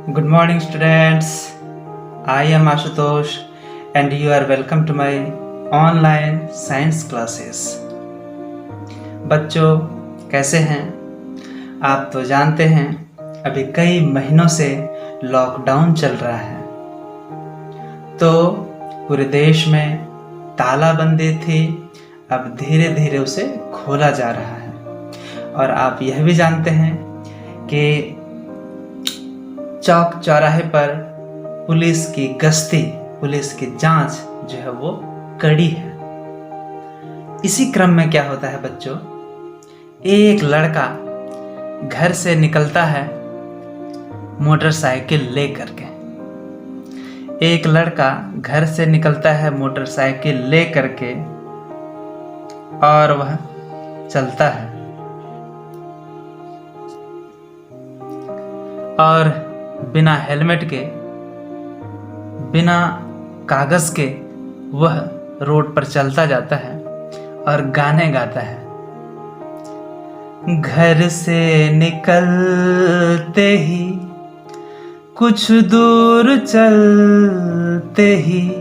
Good morning, students. I am Ashutosh, and you are welcome to my online science classes. बच्चों, कैसे हैं? आप तो जानते हैं अभी कई महीनों से लॉकडाउन चल रहा है, तो पूरे देश में तालाबंदी थी। अब धीरे धीरे उसे खोला जा रहा है, और आप यह भी जानते हैं कि चौक चौराहे पर पुलिस की गश्ती, पुलिस की जांच जो है वो कड़ी है। इसी क्रम में क्या होता है बच्चों, एक लड़का घर से निकलता है मोटरसाइकिल लेकर के। एक लड़का घर से निकलता है मोटरसाइकिल लेकर के, और वह चलता है, और बिना हेलमेट के, बिना कागज के वह रोड पर चलता जाता है और गाने गाता है। घर से निकलते ही, कुछ दूर चलते ही,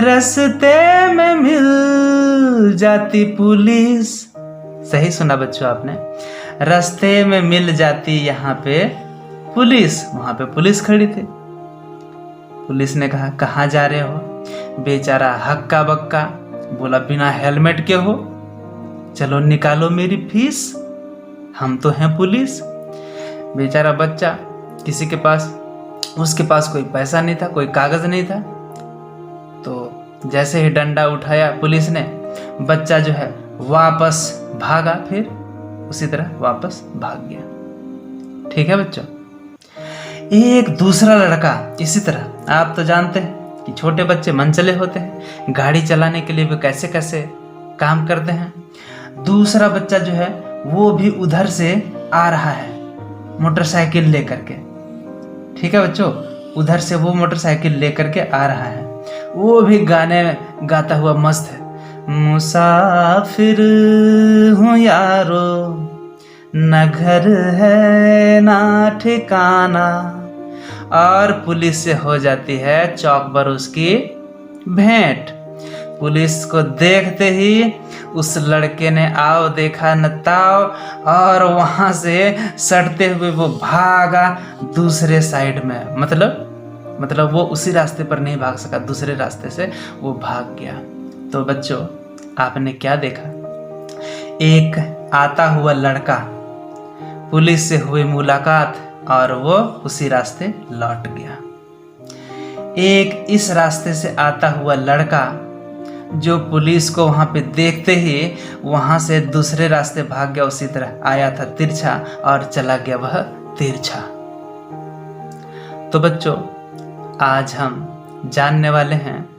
रास्ते में मिल जाती पुलिस। सही सुना बच्चों आपने, रास्ते में मिल जाती यहाँ पे पुलिस। वहां पे पुलिस खड़ी थी। पुलिस ने कहा, कहाँ जा रहे हो? बेचारा हक्का बक्का बोला, बिना हेलमेट के हो, चलो निकालो मेरी फीस, हम तो हैं पुलिस। बेचारा बच्चा, किसी के पास, उसके पास कोई पैसा नहीं था, कोई कागज नहीं था, तो जैसे ही डंडा उठाया पुलिस ने, बच्चा जो है वापस भागा, फिर उसी तरह वापस भाग गया। ठीक है बच्चों। एक दूसरा लड़का इसी तरह, आप तो जानते हैं कि छोटे बच्चे मनचले होते हैं, गाड़ी चलाने के लिए भी कैसे कैसे काम करते हैं। दूसरा बच्चा जो है वो भी उधर से आ रहा है मोटरसाइकिल लेकर के। ठीक है बच्चों, उधर से वो मोटरसाइकिल लेकर के आ रहा है, वो भी गाने गाता हुआ मस्त है। मुसाफिर हूँ यारो, न घर है ना ठिकाना। और पुलिस से हो जाती है चौक पर उसकी भेंट। पुलिस को देखते ही उस लड़के ने आओ देखा न ताओ, और वहां से सटते हुए वो भागा दूसरे साइड में। मतलब वो उसी रास्ते पर नहीं भाग सका, दूसरे रास्ते से वो भाग गया। तो बच्चों, आपने क्या देखा? एक आता हुआ लड़का, पुलिस से हुई मुलाकात, और वो उसी रास्ते लौट गया। एक इस रास्ते से आता हुआ लड़का जो पुलिस को वहां पे देखते ही वहां से दूसरे रास्ते भाग गया, उसी तरह आया था तिरछा और चला गया वह तिरछा। तो बच्चों, आज हम जानने वाले हैं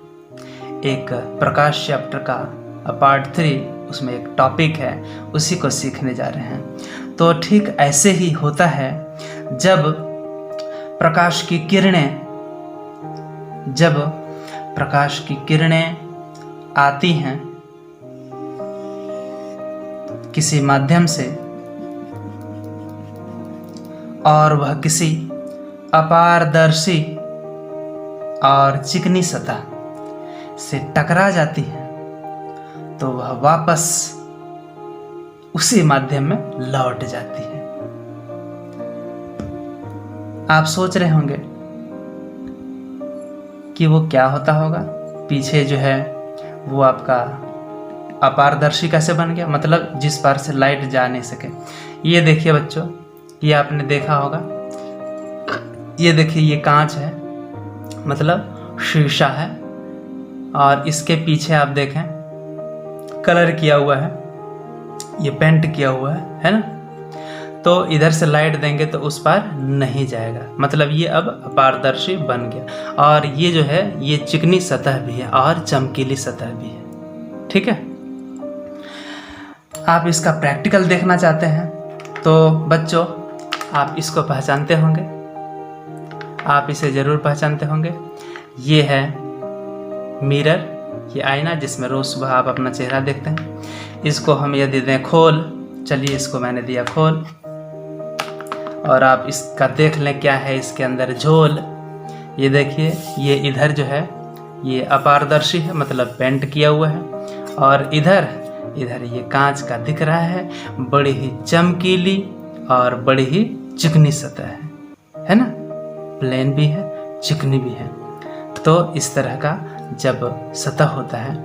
एक प्रकाश चैप्टर का पार्ट 3, उसमें एक टॉपिक है, उसी को सीखने जा रहे हैं। तो ठीक ऐसे ही होता है जब प्रकाश की किरणें आती हैं किसी माध्यम से, और वह किसी अपारदर्शी और चिकनी सतह से टकरा जाती है, तो वह वापस उसी माध्यम में लौट जाती है। आप सोच रहे होंगे कि वो क्या होता होगा पीछे जो है वो आपका अपारदर्शी कैसे बन गया, मतलब जिस पार से लाइट जा नहीं सके। ये देखिए बच्चों, ये आपने देखा होगा, ये देखिए ये कांच है, मतलब शीशा है, और इसके पीछे आप देखें कलर किया हुआ है, ये पेंट किया हुआ है ना। तो इधर से लाइट देंगे तो उस पार नहीं जाएगा, मतलब ये अब अपारदर्शी बन गया। और ये जो है ये चिकनी सतह भी है और चमकीली सतह भी है। ठीक है, आप इसका प्रैक्टिकल देखना चाहते हैं तो बच्चों आप इसको पहचानते होंगे, आप इसे ज़रूर पहचानते होंगे। ये है मिरर, ये आईना जिसमें रोज़ सुबह आप अपना चेहरा देखते हैं। इसको हम यदि दें खोल, चलिए इसको मैंने दिया खोल, और आप इसका देख लें क्या है इसके अंदर झोल। ये देखिए, ये इधर जो है ये अपारदर्शी है, मतलब पेंट किया हुआ है, और इधर ये कांच का दिख रहा है, बड़ी ही चमकीली और बड़ी ही चिकनी सतह है ना, प्लेन भी है चिकनी भी है। तो इस तरह का जब सतह होता है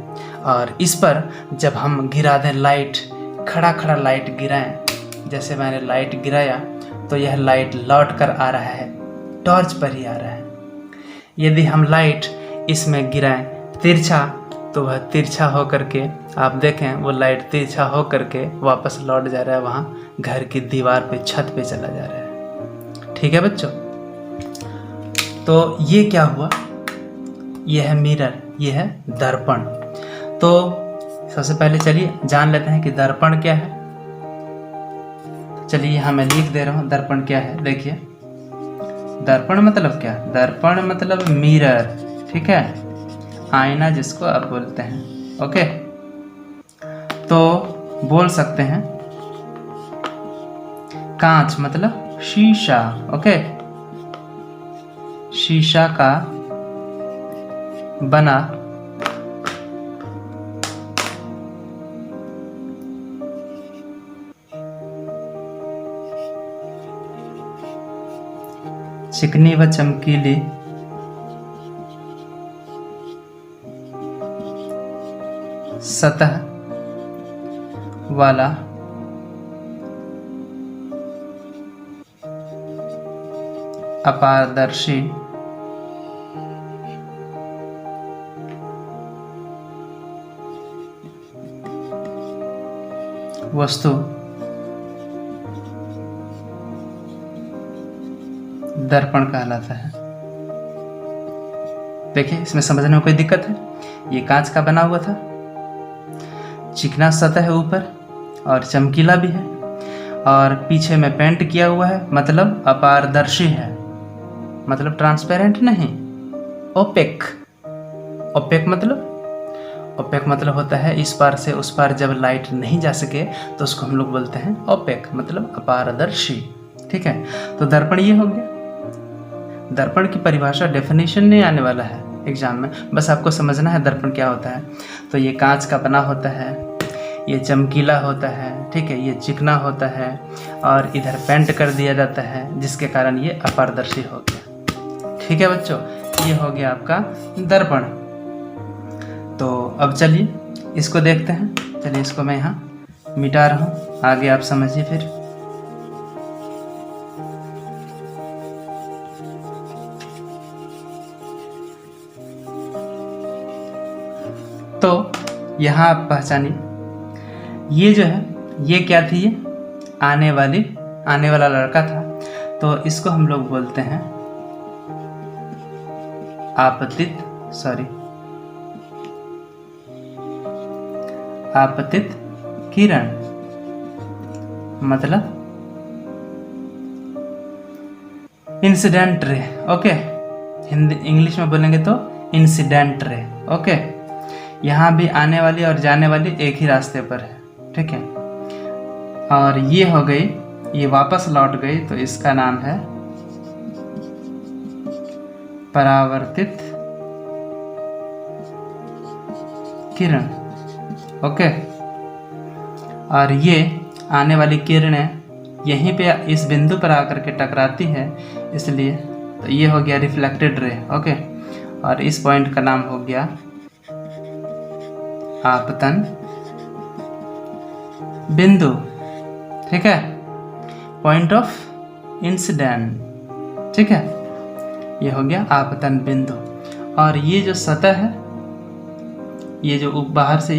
और इस पर जब हम गिरा दें लाइट, खड़ा लाइट गिराएं, जैसे मैंने लाइट गिराया तो यह लाइट लौट कर आ रहा है, टॉर्च पर ही आ रहा है। यदि हम लाइट इसमें गिराएं तिरछा, तो वह तिरछा हो करके आप देखें वो लाइट तिरछा हो करके वापस लौट जा रहा है, वहाँ घर की दीवार पे, छत पे चला जा रहा है। ठीक है बच्चों, तो ये क्या हुआ, ये है मिरर, ये है दर्पण। तो सबसे पहले चलिए जान लेते हैं कि दर्पण क्या है। चलिए यहाँ मैं लिख दे रहा हूँ दर्पण क्या है। देखिए, दर्पण मतलब क्या, दर्पण मतलब मिरर, ठीक है, आईना जिसको आप बोलते हैं। ओके, तो बोल सकते हैं कांच मतलब शीशा। ओके, शीशा का बना चिकनी व चमकीली सतह वाला अपारदर्शी वस्तु दर्पण कहलाता है। देखिए, इसमें समझने में कोई दिक्कत है? ये कांच का बना हुआ था, चिकना सतह है ऊपर और चमकीला भी है, और पीछे में पेंट किया हुआ है, मतलब अपारदर्शी है, मतलब ट्रांसपेरेंट नहीं, ओपेक। ओपेक मतलब होता है इस पार से उस पार जब लाइट नहीं जा सके तो उसको हम लोग बोलते हैं ओपेक, मतलब अपारदर्शी। ठीक है, तो दर्पण ये हो गया। दर्पण की परिभाषा डेफिनेशन नहीं आने वाला है एग्जाम में, बस आपको समझना है दर्पण क्या होता है। तो ये कांच का बना होता है, ये चमकीला होता है, ठीक है, ये चिकना होता है, और इधर पेंट कर दिया जाता है जिसके कारण ये अपारदर्शी हो गया। ठीक है बच्चों, ये हो गया आपका दर्पण। तो अब चलिए इसको देखते हैं। चलिए इसको मैं यहाँ मिटा रहा हूँ, आगे आप समझिए फिर। तो यहाँ आप पहचानिए, ये जो है ये क्या थी, ये आने वाला लड़का था, तो इसको हम लोग बोलते हैं आपतित किरण, मतलब incident ray. Okay, Hindi English में बोलेंगे तो इंसिडेंट रे। ओके, यहाँ भी आने वाली और जाने वाली एक ही रास्ते पर है, ठीक है, और ये हो गई, ये वापस लौट गई, तो इसका नाम है परावर्तित किरण। ओके, और ये आने वाली किरणें यहीं पे इस बिंदु पर आकर के टकराती है, इसलिए तो ये हो गया रिफ्लेक्टेड रे। ओके, और इस पॉइंट का नाम हो गया आपतन बिंदु। ठीक है, पॉइंट ऑफ इंसिडेंट। ठीक है, ये हो गया आपतन बिंदु। और ये जो सतह है, ये जो बाहर से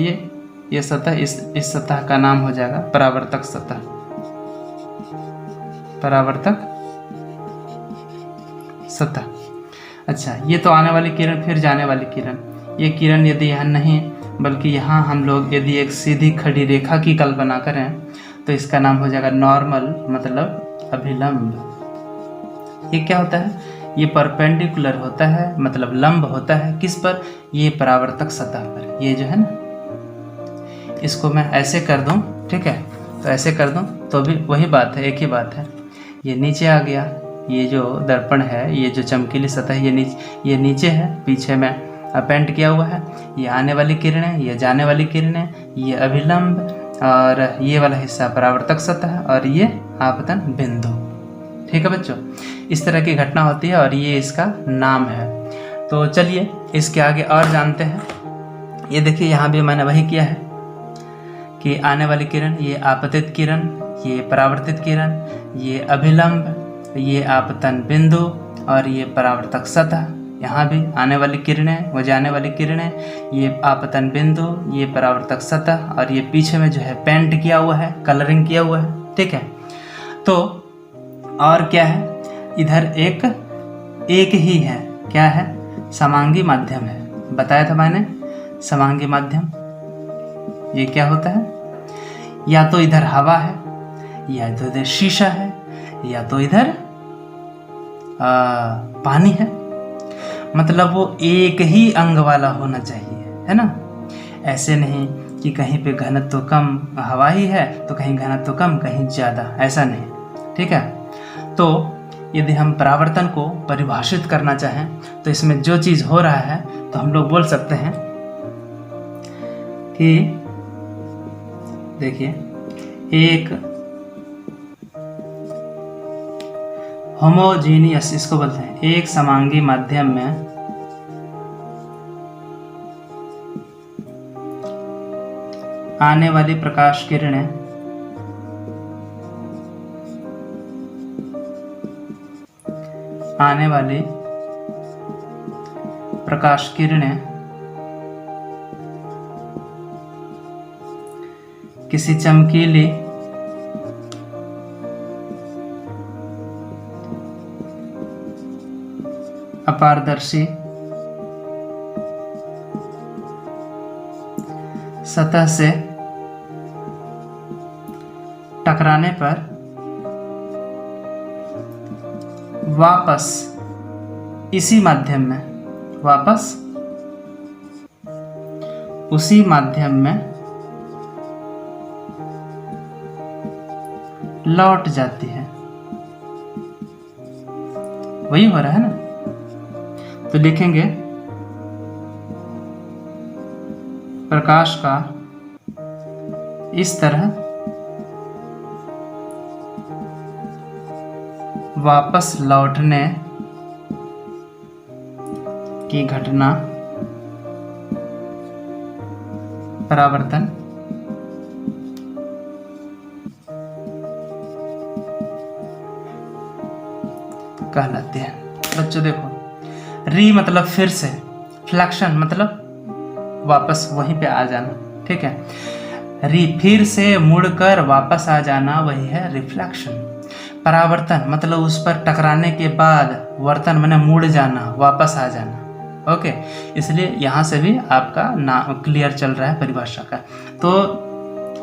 ये सतह, इस सतह का नाम हो जाएगा परावर्तक सतह, परावर्तक सतह। अच्छा, ये तो आने वाली किरण, फिर जाने वाली किरण। ये किरण यदि यहाँ नहीं बल्कि यहाँ हम लोग यदि एक सीधी खड़ी रेखा की कल्पना करें तो इसका नाम हो जाएगा नॉर्मल, मतलब अभिलंब। ये क्या होता है, ये परपेंडिकुलर होता है, मतलब लंब होता है किस पर, ये परावर्तक सतह पर। ये जो है ना, इसको मैं ऐसे कर दूं, ठीक है, तो ऐसे कर दूं तो भी वही बात है, एक ही बात है ये नीचे आ गया, ये जो दर्पण है, ये जो चमकीली सतह ये नीचे है, पीछे में पेंट किया हुआ है। ये आने वाली किरणें, ये जाने वाली किरणें, ये अभिलंब, और ये वाला हिस्सा परावर्तक सतह, और ये आपतन बिंदु। ठीक है बच्चों, इस तरह की घटना होती है और ये इसका नाम है। तो चलिए इसके आगे और जानते हैं। ये देखिए यहाँ भी मैंने वही किया है कि आने वाली किरण, ये आपतित किरण, ये परावर्तित किरण, ये अभिलंब, ये आपतन बिंदु और ये परावर्तक सतह। यहाँ भी आने वाली किरणें, वो जाने वाली किरणें, ये आपतन बिंदु, ये परावर्तक सतह, और ये पीछे में जो है पेंट किया हुआ है, कलरिंग किया हुआ है। ठीक है, तो और क्या है, इधर एक ही है, क्या है, समांगी माध्यम है। बताया था मैंने समांगी माध्यम ये क्या होता है, या तो इधर हवा है, या तो इधर शीशा है, या तो इधर पानी है। मतलब वो एक ही अंग वाला होना चाहिए, है ना। ऐसे नहीं कि कहीं पे घनत्व कम हवा ही है तो कहीं घनत्व कम, कहीं ज़्यादा, ऐसा नहीं। ठीक है, तो यदि हम परावर्तन को परिभाषित करना चाहें तो इसमें जो चीज़ हो रहा है तो हम लोग बोल सकते हैं कि देखिए, एक होमोजीनियस, इसको बोलते हैं, एक समांगी माध्यम में आने वाली प्रकाश किरणें किसी चमकीली अपारदर्शी सतह से टकराने पर वापस इसी माध्यम में, वापस उसी माध्यम में लौट जाती है। वही हो रहा है ना। तो लिखेंगे प्रकाश का इस तरह वापस लौटने की घटना परावर्तन कहलाते हैं। बच्चों देखो, री मतलब फिर से, फ्लैक्शन मतलब वापस वहीं पे आ जाना। ठीक है, री फिर से मुड़कर वापस आ जाना, वही है रिफ्लेक्शन। परावर्तन मतलब उस पर टकराने के बाद वर्तन माने मुड़ जाना, वापस आ जाना। ओके, इसलिए यहाँ से भी आपका नाम क्लियर चल रहा है परिभाषा का। तो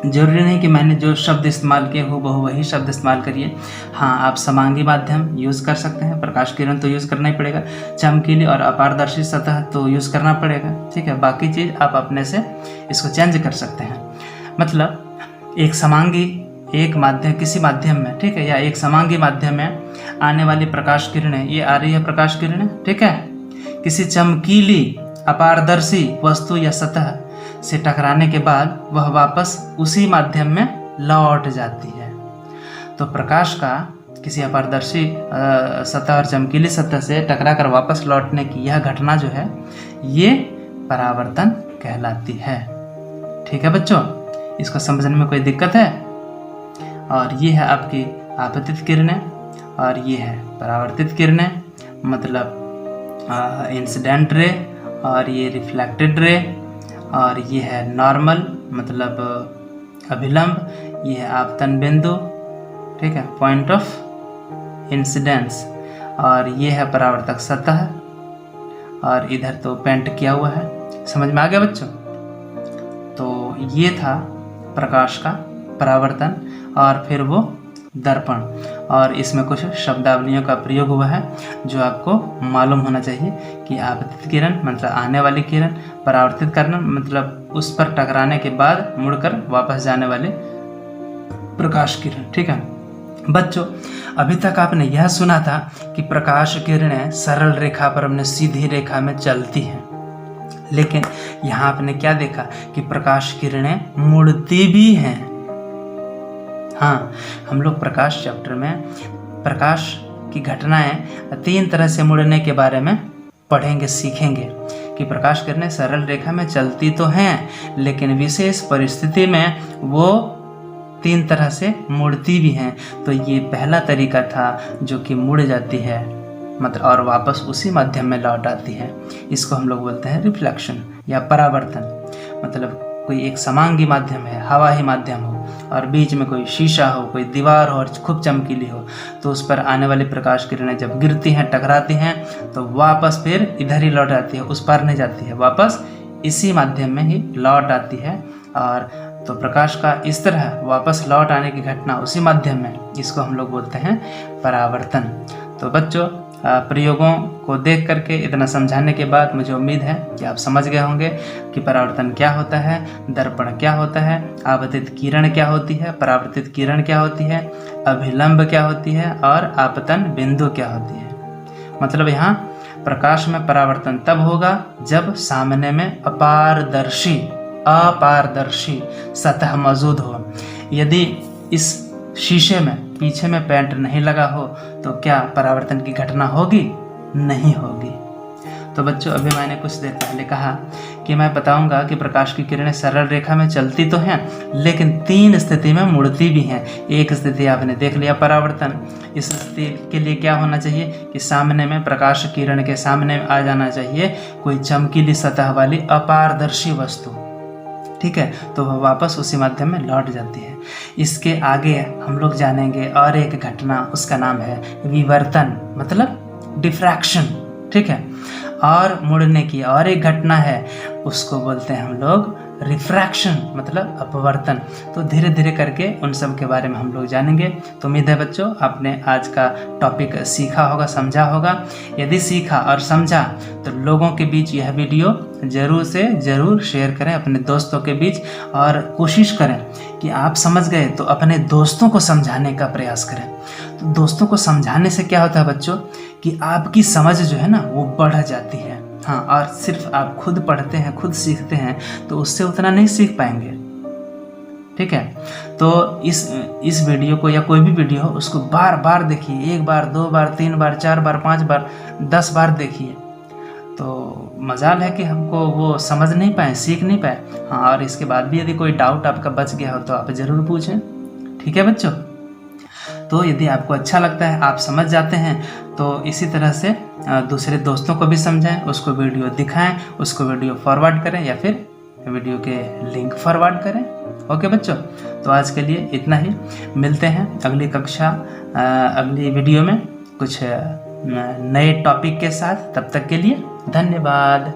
जरूरी नहीं कि मैंने जो शब्द इस्तेमाल किए हो बहु वही शब्द इस्तेमाल करिए। हाँ, आप समांगी माध्यम यूज़ कर सकते हैं, प्रकाश किरण तो यूज़ करना ही पड़ेगा, चमकीली और अपारदर्शी सतह तो यूज़ करना पड़ेगा। ठीक है, बाकी चीज़ आप अपने से इसको चेंज कर सकते हैं। मतलब एक समांगी, एक माध्यम, किसी माध्यम में, ठीक है, या एक समांगी माध्यम में आने वाली प्रकाश किरणें, ये आ रही है प्रकाश किरणें, ठीक है, किसी चमकीली अपारदर्शी वस्तु या सतह से टकराने के बाद वह वापस उसी माध्यम में लौट जाती है। तो प्रकाश का किसी अपारदर्शी सतह और चमकीली सतह से टकराकर वापस लौटने की यह घटना जो है, ये परावर्तन कहलाती है। ठीक है बच्चों, इसको समझने में कोई दिक्कत है? और ये है आपकी आपतित किरणें और ये है परावर्तित किरणें, मतलब इंसिडेंट रे, और ये रिफ्लेक्टेड रे, और ये है नॉर्मल मतलब अभिलंब, ये है आपतन बिंदु, ठीक है, पॉइंट ऑफ इंसिडेंस, और ये है परावर्तक सतह, और इधर तो पेंट किया हुआ है। समझ में आ गया बच्चों? तो ये था प्रकाश का परावर्तन और फिर वो दर्पण, और इसमें कुछ शब्दावलियों का प्रयोग हुआ है जो आपको मालूम होना चाहिए कि आपतित किरण मतलब आने वाली किरण, परावर्तित किरण मतलब उस पर टकराने के बाद मुड़कर वापस जाने वाले प्रकाश किरण। ठीक है, बच्चों, अभी तक आपने यह सुना था कि प्रकाश किरणें सरल रेखा पर अपने सीधी रेखा में चलती हैं, लेकिन यहाँ आपने क्या देखा कि प्रकाश किरणें मुड़ती भी हैं। हाँ, हम लोग प्रकाश चैप्टर में प्रकाश की घटनाएं 3 तरह से मुड़ने के बारे में पढ़ेंगे, सीखेंगे कि प्रकाश किरणें सरल रेखा में चलती तो हैं, लेकिन विशेष परिस्थिति में वो 3 तरह से मुड़ती भी हैं। तो ये पहला तरीका था जो कि मुड़ जाती है मतलब और वापस उसी माध्यम में लौट आती है। इसको हम लोग बोलते हैं रिफ्लेक्शन या परावर्तन। मतलब कोई एक समांगी माध्यम है, हवा ही माध्यम हो, और बीच में कोई शीशा हो, कोई दीवार हो और खूब चमकीली हो, तो उस पर आने वाली प्रकाश किरणें जब गिरती हैं, टकराती हैं, तो वापस फिर इधर ही लौट आती है, उस पार नहीं जाती है, वापस इसी माध्यम में ही लौट आती है। और तो प्रकाश का इस तरह वापस लौट आने की घटना उसी माध्यम में, इसको हम लोग बोलते हैं परावर्तन। तो बच्चों, प्रयोगों को देख करके इतना समझाने के बाद मुझे उम्मीद है कि आप समझ गए होंगे कि परावर्तन क्या होता है, दर्पण क्या होता है, आपतित किरण क्या होती है, परावर्तित किरण क्या होती है, अभिलंब क्या होती है और आपतन बिंदु क्या होती है। मतलब यहाँ प्रकाश में परावर्तन तब होगा जब सामने में अपारदर्शी सतह मौजूद हो। यदि इस शीशे में पीछे में पेंट नहीं लगा हो तो क्या परावर्तन की घटना होगी? नहीं होगी। तो बच्चों, अभी मैंने कुछ देर पहले कहा कि मैं बताऊंगा कि प्रकाश की किरणें सरल रेखा में चलती तो हैं, लेकिन 3 स्थिति में मुड़ती भी हैं। एक स्थिति आपने देख लिया, परावर्तन। इस स्थिति के लिए क्या होना चाहिए कि सामने में प्रकाश किरण के सामने आ जाना चाहिए कोई चमकीली सतह वाली अपारदर्शी वस्तु, ठीक है, तो वह वापस उसी माध्यम में लौट जाती है। इसके आगे हम लोग जानेंगे और एक घटना, उसका नाम है विवर्तन, मतलब डिफ्रैक्शन, ठीक है। और मुड़ने की और एक घटना है, उसको बोलते हैं हम लोग रिफ्रैक्शन, मतलब अपवर्तन। तो धीरे धीरे करके उन सब के बारे में हम लोग जानेंगे। तो उम्मीद है बच्चों आपने आज का टॉपिक सीखा होगा, समझा होगा। यदि सीखा और समझा तो लोगों के बीच यह वीडियो ज़रूर से ज़रूर शेयर करें अपने दोस्तों के बीच, और कोशिश करें कि आप समझ गए तो अपने दोस्तों को समझाने का प्रयास करें। तो दोस्तों को समझाने से क्या होता है बच्चों कि आपकी समझ जो है ना वो बढ़ जाती है। हाँ, और सिर्फ आप खुद पढ़ते हैं, खुद सीखते हैं तो उससे उतना नहीं सीख पाएंगे, ठीक है। तो इस वीडियो को या कोई भी वीडियो हो उसको बार बार देखिए, 1 बार 2 बार 3 बार 4 बार 5 बार 10 बार देखिए। तो मजाल है कि हमको वो समझ नहीं पाए, सीख नहीं पाए। हाँ, और इसके बाद भी यदि कोई डाउट आपका बच गया हो तो आप ज़रूर पूछें, ठीक है बच्चों। तो यदि आपको अच्छा लगता है, आप समझ जाते हैं, तो इसी तरह से दूसरे दोस्तों को भी समझाएं, उसको वीडियो दिखाएं, उसको वीडियो फॉरवर्ड करें या फिर वीडियो के लिंक फॉरवर्ड करें। ओके बच्चों, तो आज के लिए इतना ही। मिलते हैं अगली कक्षा, अगली वीडियो में कुछ नए टॉपिक के साथ। तब तक के लिए धन्यवाद।